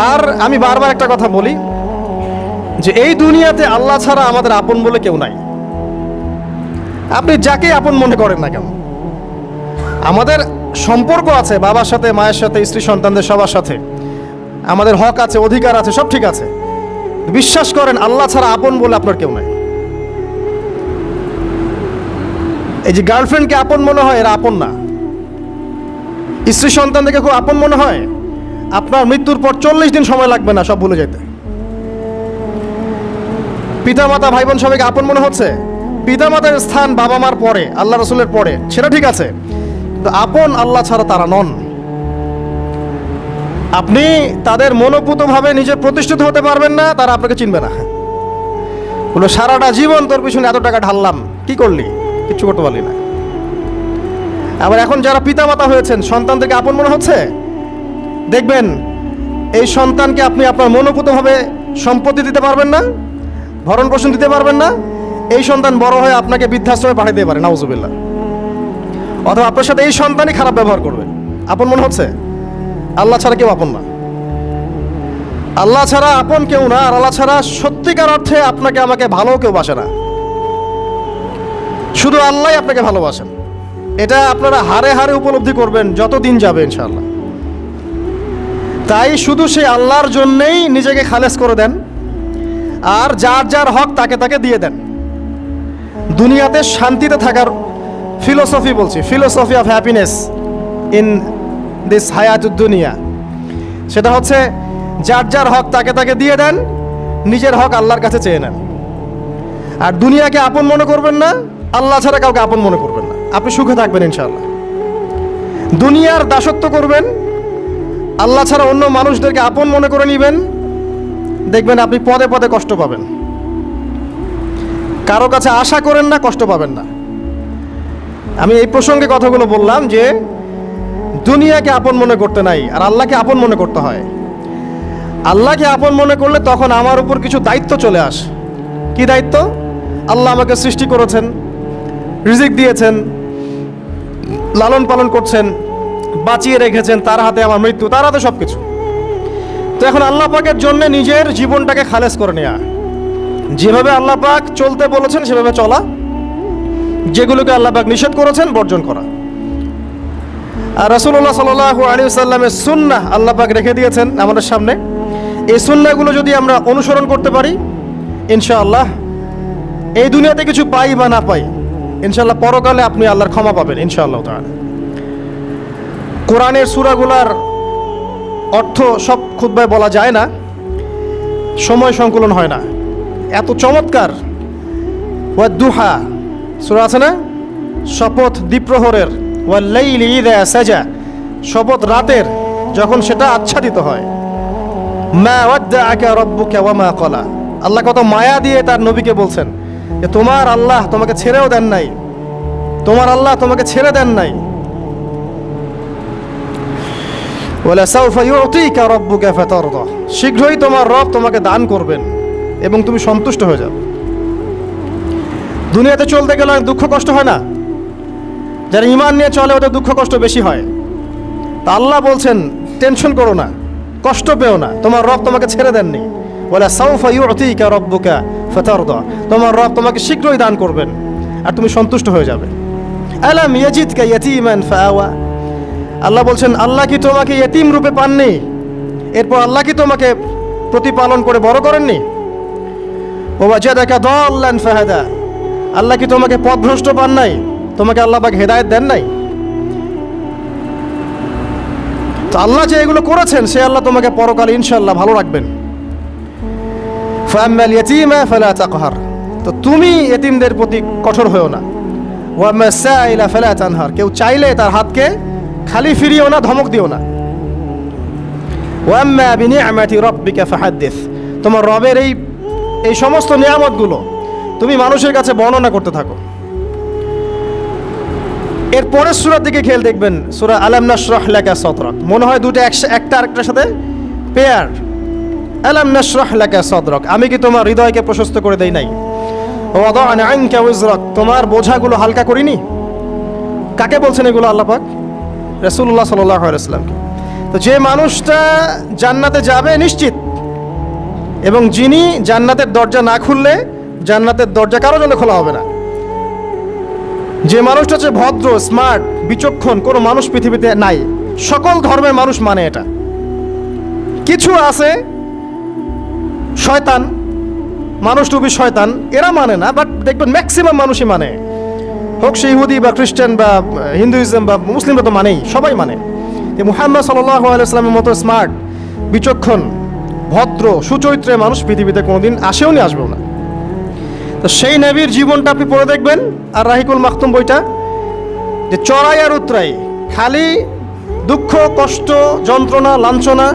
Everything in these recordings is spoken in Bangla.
আর আমি বারবার একটা কথা বলি যে এই দুনিয়াতে আল্লাহ ছাড়া আমাদের আপন বলে কেউ নাই। আপনি যাকে আপন মনে করেন না কেন, আমাদের সম্পর্ক আছে বাবার সাথে, মায়ের সাথে, স্ত্রী সন্তানদের সবার সাথে, আমাদের হক আছে, অধিকার আছে, সব ঠিক আছে। বিশ্বাস করেন আল্লাহ ছাড়া আপন বলে আপনার কেউ নাই। এই যে গার্লফ্রেন্ডকে আপন মনে হয়, এরা আপন না। স্ত্রী সন্তানদেরকে খুব আপন মনে হয়, আপনার মৃত্যুর পর 40 দিন সময় লাগবে না সব ভুলে যেতে। পিতামাতা, ভাই বোন সবাইকে আপন মনে হচ্ছে। পিতামাতার স্থান বাবা মার পরে, আল্লাহ রসুলের পরে, সেটা ঠিক আছে, কিন্তু আপন আল্লাহ ছাড়া তারা নন। আপনি তাদের মনোপুতভাবে নিজে প্রতিষ্ঠিত হতে পারবেন না, তারা আপনাকে চিনবে না। বলো সারাটা জীবন তোর পিছনে এত টাকা ঢাললাম, কি করলি? কিচ্ছু করতে পারলি না। আবার এখন যারা পিতামাতা হয়েছেন, সন্তানদেরকে আপন মনে হচ্ছে, দেখবেন এই সন্তানকে আপনি আপনার মনোপুতভাবে সম্পত্তি দিতে পারবেন না, ভরণ পোষণ দিতে পারবেন না। এই সন্তান বড় হয়ে আপনাকে বৃদ্ধাশ্রমে পাঠিয়ে দিতে পারে, নাউজুবিল্লাহ। অথবা আপনার সাথে এই সন্তানই খারাপ ব্যবহার করবে। আপন মনে হচ্ছে? আল্লাহ ছাড়া কেউ আপন না। আল্লাহ ছাড়া আপন কেউ না, আর আল্লাহ ছাড়া সত্যিকার অর্থে আপনাকে আমাকে ভালো কেউ বাসে না। শুধু আল্লাহই আপনাকে ভালোবাসেন। এটা আপনারা হারে হারে উপলব্ধি করবেন যত দিন যাবে ইনশাআল্লাহ। তাই শুধু সেই আল্লাহর জন্যেই নিজেকে খালেস করে দেন, আর যার যার হক তাকে তাকে দিয়ে দেন। দুনিয়াতে শান্তিতে থাকার ফিলোসফি বলছি, philosophy of happiness in this হায়াতুদ দুনিয়া, সেটা হচ্ছে যার যার হক তাকে তাকে দিয়ে দেন, নিজের হক আল্লাহর কাছে চেয়ে নেন। আর দুনিয়াকে আপন মনে করবেন না, আল্লাহ ছাড়া কাউকে আপন মনে করবেন না। আপনি সুখে থাকবেন ইনশাআল্লাহ। দুনিয়ার দাসত্ব করবেন, আল্লাহ ছাড়া অন্য মানুষদেরকে আপন মনে করে নেবেন, দেখবেন আপনি পদে পদে কষ্ট পাবেন। কারো কাছে আশা করেন না, কষ্ট পাবেন না। আমি এই প্রসঙ্গে কথাগুলো বললাম যে দুনিয়াকে আপন মনে করতে নাই, আর আল্লাহকে আপন মনে করতে হয়। আল্লাহকে আপন মনে করলে তখন আমার উপর কিছু দায়িত্ব চলে আসে। কি দায়িত্ব? আল্লাহ আমাকে সৃষ্টি করেছেন, রিজিক দিয়েছেন, লালন পালন করছেন, বাঁচিয়ে রেখেছেন, তার হাতে আমার মৃত্যু, তার হাতে সব কিছু। তো এখন আল্লাহ পাকের জন্য নিজের জীবনটাকে খালেস করে নেওয়া, যেভাবে আল্লাহ পাক চলতে বলেছেন সেভাবে চলা, যেগুলোকে আল্লাহ পাক নিষেধ করেছেন বর্জন করা। আর রাসূলুল্লাহ সাল্লাল্লাহু আলাইহি ওয়াসাল্লামের সুন্নাহ আল্লাহ পাক রেখে দিয়েছেন আমাদের সামনে। এই সুন্নাহগুলো যদি আমরা অনুসরণ করতে পারি, ইনশাআল্লাহ এই দুনিয়াতে কিছু পাই বা না পাই, ইনশাআল্লাহ পরকালে আপনি আল্লাহর ক্ষমা পাবেন ইনশাআল্লাহ তাআলা। কোরআনের সূরাগুলার অর্থ সব খুতবায় বলা যায় না, সময় সংকুলন হয় না। এত চমৎকার ওয়াদ-দুহা সূরা আছে না, শপথ দ্বিপ্রহরের, ওয়াল-লাইলি ইযা সাজা, শপথ রাতের যখন সেটা আচ্ছাদিত হয়। মা ওয়াদ্দাআকা রাব্বুকা ওয়া মা ক্বালা, আল্লাহ কত মায়া দিয়ে তার নবীকে বলছেন যে তোমার আল্লাহ তোমাকে ছেড়েও দেন নাই, তোমার আল্লাহ তোমাকে ছেড়ে দেন নাই। ওয়ালা সাউফা ইউতিকা রাব্বুকা ফাতারদা, শীঘ্রই তোমার রব তোমাকে দান করবেন এবং তুমি সন্তুষ্ট হয়ে যাবে। দুনিয়াতে চলতে গেলে দুঃখ কষ্ট হয় না? যারা ঈমান নিয়ে চলে ওদের দুঃখ কষ্ট বেশি হয়। তা আল্লাহ বলছেন টেনশন করো না, কষ্ট পেও না, তোমার রব তোমাকে ছেড়ে দেননি। ওয়ালা সাউফা ইউতিকা রাব্বুকা ফাতারদা, তোমার রব তোমাকে শীঘ্রই দান করবেন আর তুমি সন্তুষ্ট হয়ে যাবে। আলাম ইয়াজিদকা ইয়াতীমান ফাআওয়া, আল্লাহ বলছেন আল্লাহ কি তোমাকে ইয়েতিম রূপে পাননি, এরপর আল্লাহ কি তোমাকে প্রতিপালন করে বড় করেননি? ওয়াজাদাকা দাল্লান ফাহাদা, আল্লাহ কি তোমাকে পথভ্রষ্ট পান নাই, তোমাকে আল্লাহ পাক হেদায়েত দেন নাই? তো আল্লাহ যে এগুলো করেছেন সে আল্লাহ তোমাকে পরকালে ইনশাআল্লাহ ভালো রাখবেন। ফাআম্মাল ইয়াতীমা ফালা তাকহার, তো তুমি এতিমদের প্রতি কঠোর হয়েও না। ওয়াম্মাস সাইলা ফালা তানহার, কেউ চাইলে তার হাতকে খালি ফিরিও না, ধমক দিও না। ওয়াম্মা বিনিআমাতি রাব্বিকা ফাহাদ্দিস, তোমার রবের এই সমস্ত নিয়ামতগুলো তুমি মানুষের কাছে বর্ণনা করতে থাকো। এর পরের সূরার দিকে খেয়াল দেখবেন, সূরা আলাম নাশরাহ লাকা সাদরাক, মনে হয় দুটো একটা আরেকটার সাথে পেয়ার। আলাম নাশরাহ লাকা সাদরাক, আমি কি তোমার হৃদয়কে প্রশস্ত করে দেই নাই? ওয়াদা'না আনকা ওয়িজরাক, তোমার বোঝাগুলো হালকা করিনি? কাকে বলছেন এগুলো আল্লাহ পাক? রাসূলুল্লাহ সাল্লাল্লাহু আলাইহি ওয়াসাল্লামকে। তো যে মানুষটা জান্নাতে যাবে নিশ্চিত, এবং যিনি জান্নাতের দরজা না খুললে জান্নাতের দরজা কারো জন্য খোলা হবে না। যে মানুষটা হচ্ছে ভদ্র, স্মার্ট, বিচক্ষণ, কোনো মানুষ পৃথিবীতে নাই। সকল ধর্মের মানুষ মানে এটা। কিছু আছে শয়তান, মানুষ টুপি শয়তান, এরা মানে না, বাট দেখবেন ম্যাক্সিমাম মানুষই মানে, হোক সে ইহুদি বা খ্রিস্টান বা হিন্দুইজম বা মুসলিমরা তো মানেই, সবাই মানে। মুহাম্মদ সাল্লাল্লাহু আলাইহি ওয়াসাল্লামের মতো স্মার্ট, বিচক্ষণ, ভদ্র, সুচরিত্রের মানুষ পৃথিবীতে কোনোদিন আসেও নি, আসবেও না। তো সেই নবীর জীবনটা আপনি পড়ে দেখবেন, আর রাহিকুল মাখতুম বইটা, যে চড়াই আর উতরাই, খালি দুঃখ, কষ্ট, যন্ত্রণা, লাঞ্ছনা,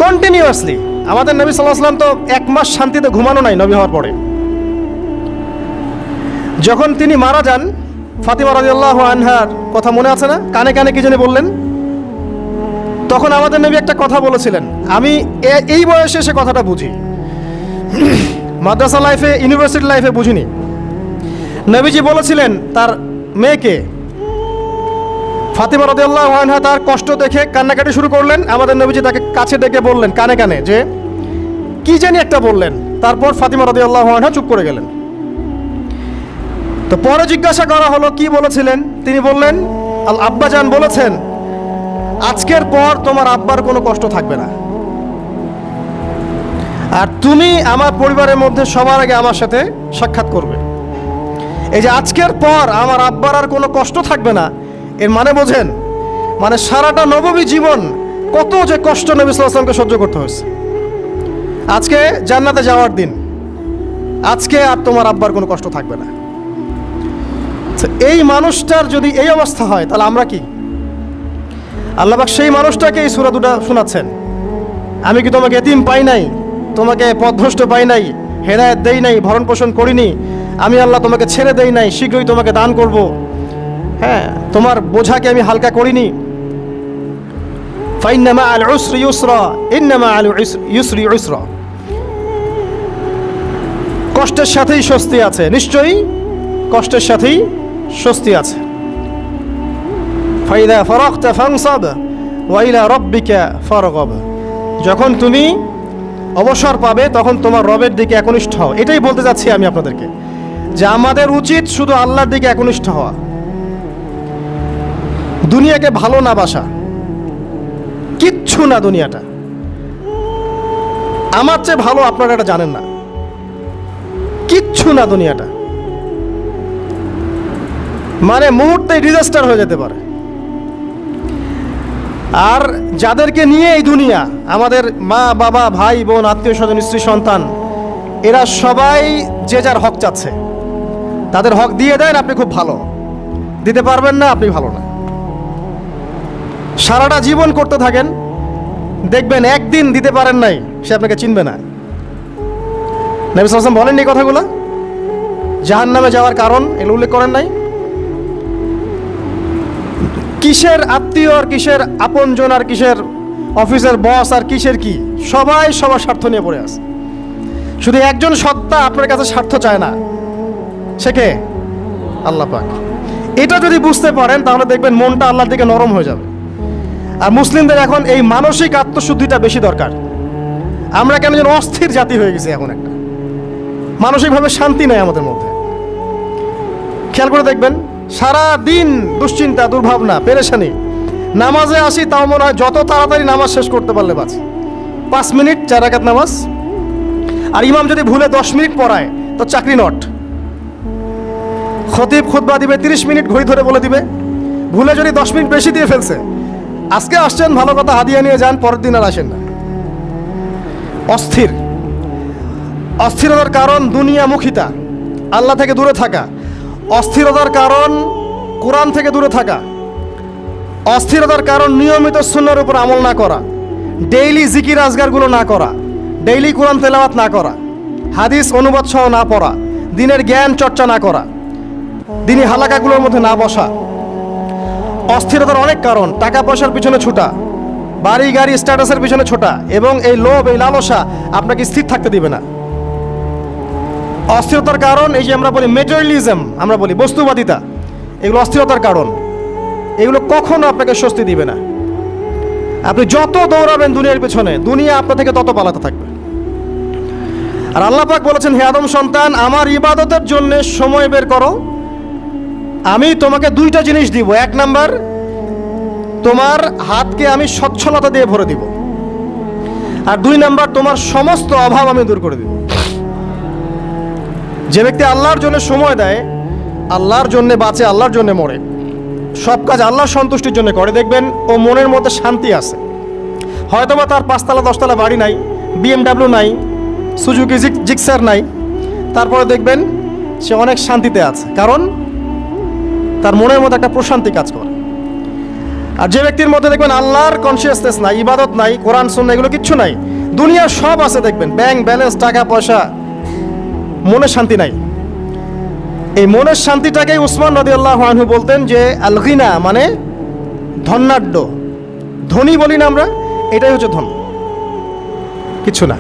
কন্টিনিউয়াসলি। আমাদের নবী সাল্লাল্লাহু আলাইহি ওয়াসাল্লাম তো 1 মাস শান্তিতে ঘুমানো নাই নবী হওয়ার পরে। যখন তিনি মারা যান, ফাতিমা রাদিয়াল্লাহু আনহার কথা মনে আছে না? কানে কানে কি জানি বললেন। তখন আমাদের নবী একটা কথা বলেছিলেন, আমি এই বয়সে সে কথাটা বুঝি, মাদ্রাসা লাইফে, ইউনিভার্সিটি লাইফে বুঝিনি। নবীজি বলেছিলেন তার মেয়েকে, ফাতিমা রাদিয়াল্লাহু আনহা তার কষ্ট দেখে কান্নাকাটি শুরু করলেন। আমাদের নবীজি তাকে কাছে ডেকে বললেন কানে কানে যে কি জানি একটা বললেন। তারপর ফাতিমা রাদিয়াল্লাহু আনহা চুপ করে গেলেন। তো পরে জিজ্ঞাসা করা হলো কি বলেছিলেন, তিনি বললেন আব্বাজান বলেছেন আজকের পর তোমার আব্বার কোনো কষ্ট থাকবে না, আর তুমি আমার পরিবারের মধ্যে সবার আগে আমার সাথে সাক্ষাৎ করবে। এই যে আজকের পর আমার আব্বার আর কোনো কষ্ট থাকবে না, এর মানে বোঝেন, মানে সারাটা নববী জীবন কত যে কষ্ট নবী সাল্লাল্লাহু আলাইহি ওয়াসাল্লামকে সহ্য করতে হয়েছে। আজকে জান্নাতে যাওয়ার দিন, আজকে আর তোমার আব্বার কোনো কষ্ট থাকবে না। এই মানুষটার যদি এই অবস্থা হয়, তাহলে আমরা কি? আল্লাহ পাক সেই মানুষটাকে এই সূরা দুটো শোনাচ্ছেন, আমি কি তোমাকে এতিম পাই নাই, তোমাকে পথভ্রষ্ট পাই নাই, হেদায়েত দেই নাই, ভরণ পোষণ করিনি, আমি আল্লাহ তোমাকে ছেড়ে দেই নাই, শীঘ্রই তোমাকে দান করব, হ্যাঁ, তোমার বোঝাকে আমি হালকা করিনি। ফাইন্না মাআল উসরি ইউসরা, ইন্না মাআল ইউসরি ইউসরা, কষ্টের সাথেই স্বস্তি আছে, নিশ্চয়ই কষ্টের সাথেই স্বস্তি আছে। ফাইদা ফারাগতা ফানসাব ওয়া ইলা রাব্বিকা ফারগাব, যখন তুমি অবসর পাবে তখন তোমার রবের দিকে একনিষ্ঠ হও। এটাই বলতে যাচ্ছি আমি আপনাদেরকে, যে আমাদের উচিত শুধু আল্লাহর দিকে একনিষ্ঠ হওয়া, দুনিয়াকে ভালো না বাসা, কিচ্ছু না দুনিয়াটা। আমার চেয়ে ভালো আপনারা এটা জানেন না, কিচ্ছু না দুনিয়াটা, মানে মুহূর্তে ডিজাস্টার হয়ে যেতে পারে। আর যাদেরকে নিয়ে এই দুনিয়া, আমাদের মা বাবা, ভাই বোন, আত্মীয় স্বজন, স্ত্রী সন্তান, এরা সবাই যে যার হক চাচ্ছে, তাদের হক দিয়ে দেন, আপনি খুব ভালো, দিতে পারবেন না, আপনি ভালো না। সারাটা জীবন করতে থাকেন, দেখবেন একদিন দিতে পারেন নাই, সে আপনাকে চিনবে না। নবী সাল্লাল্লাহু আলাইহি ওয়াসাল্লাম বলেন এই কথাগুলো, জাহান্নামে যাওয়ার কারণ এগুলো উল্লেখ করেন নাই। কিসের আত্মীয় আর কিসের আপনজন আর কিসের অফিসের বস আর কিসের কি, সবাই সবার স্বার্থ নিয়ে পড়ে আছে। শুধু একজন সত্তা আপনার কাছে স্বার্থ চায় না, সে কে? আল্লাহ পাক। এটা যদি বুঝতে পারেন তাহলে দেখবেন মনটা আল্লাহর দিকে নরম হয়ে যাবে। আর মুসলিমদের এখন এই মানসিক আত্মশুদ্ধিটা বেশি দরকার। আমরা কেন যেন অস্থির জাতি হয়ে গেছি এখন, একটা মানসিকভাবে শান্তি নেই আমাদের মধ্যে। খেয়াল করে দেখবেন সারা দিন দুশ্চিন্তা, দুর্ভাবনা, পেরেশানি। নামাজে আসি তাও মনে হয় যত তাড়াতাড়ি নামাজ শেষ করতে পারলে বাঁচি। 5 মিনিট 4 রাকাত নামাজ, আর ইমাম যদি ভুলে 10 মিনিট পড়ায় তো চাকরি নট। খতিব খুতবা দিবে 30 মিনিট ঘড়ি ধরে বলে দিবে, ভুলে যদি 10 মিনিট বেশি দিয়ে ফেলছে, আজকে আসছেন ভালো কথা, হাদিয়া নিয়ে যান, পরের দিন আর আসেন না। অস্থির, অস্থিরতার কারণ দুনিয়ামুখিতা, আল্লাহ থেকে দূরে থাকা। অস্থিরতার কারণ কোরআন থেকে দূরে থাকা। অস্থিরতার কারণ নিয়মিত সুন্নাহর উপর আমল না করা, ডেইলি জিকির আজগারগুলো না করা, ডেইলি কোরআন তেলাওয়াত না করা, হাদিস অনুবাদ সহ না পড়া, দিনের জ্ঞান চর্চা না করা, দিনী হালাকাগুলোর মধ্যে না বসা। অস্থিরতার অনেক কারণ, টাকা পয়সার পিছনে ছোটা, বাড়ি গাড়ি স্ট্যাটাসের পিছনে ছোটা, এবং এই লোভ, এই লালসা আপনাকে স্থির থাকতে দিবে না। অস্থিরতার কারণ এই যে আমরা বলি মেটেরিয়ালিজম, আমরা বলি বস্তুবাদিতা, এগুলো অস্থিরতার কারণ। এগুলো কখনো আপনাকে স্বস্তি দিবে না, আপনি যত দৌড়াবেন দুনিয়ার পেছনে, দুনিয়া আপনার থেকে তত পালাতে থাকবে। আর আল্লাহ পাক বলেছেন, হে আদম সন্তান, আমার ইবাদতের জন্য সময় বের করো, আমি তোমাকে দুইটা জিনিস দিব। এক নাম্বার, তোমার হাতকে আমি সচ্ছলতা দিয়ে ভরে দিব, আর দুই নাম্বার, তোমার সমস্ত অভাব আমি দূর করে দিব। যে ব্যক্তি আল্লাহর জন্য সময় দেয়, আল্লাহর জন্য বাঁচে, আল্লাহর জন্য মরে, সব কাজ আল্লাহর সন্তুষ্টির জন্য করে, দেখবেন ও মনের মধ্যে শান্তি আছে। হয়তোবা তার 5তলা 10তলা বাড়ি নাই, BMW নাই, সুজুকি জিক্সার নাই, তারপরে দেখবেন সে অনেক শান্তিতে আছে, কারণ তার মনের মধ্যে একটা প্রশান্তি কাজ করে। আর যে ব্যক্তির মধ্যে দেখবেন আল্লাহর কনসিয়াসনেস নাই, ইবাদত নাই, কোরআন সুন্নাহ এগুলো কিচ্ছু নাই, দুনিয়ার সব আছে, দেখবেন ব্যাংক ব্যালেন্স, টাকা পয়সা, মনে শান্তি নাই। এই মনের শান্তিটাকেই উসমান রাদিয়াল্লাহু আনহু বলতেন যে আল গিনা, মানে ধনাঢ্য, ধনী বলি না আমরা, এটাই হচ্ছে ধন, কিছু না।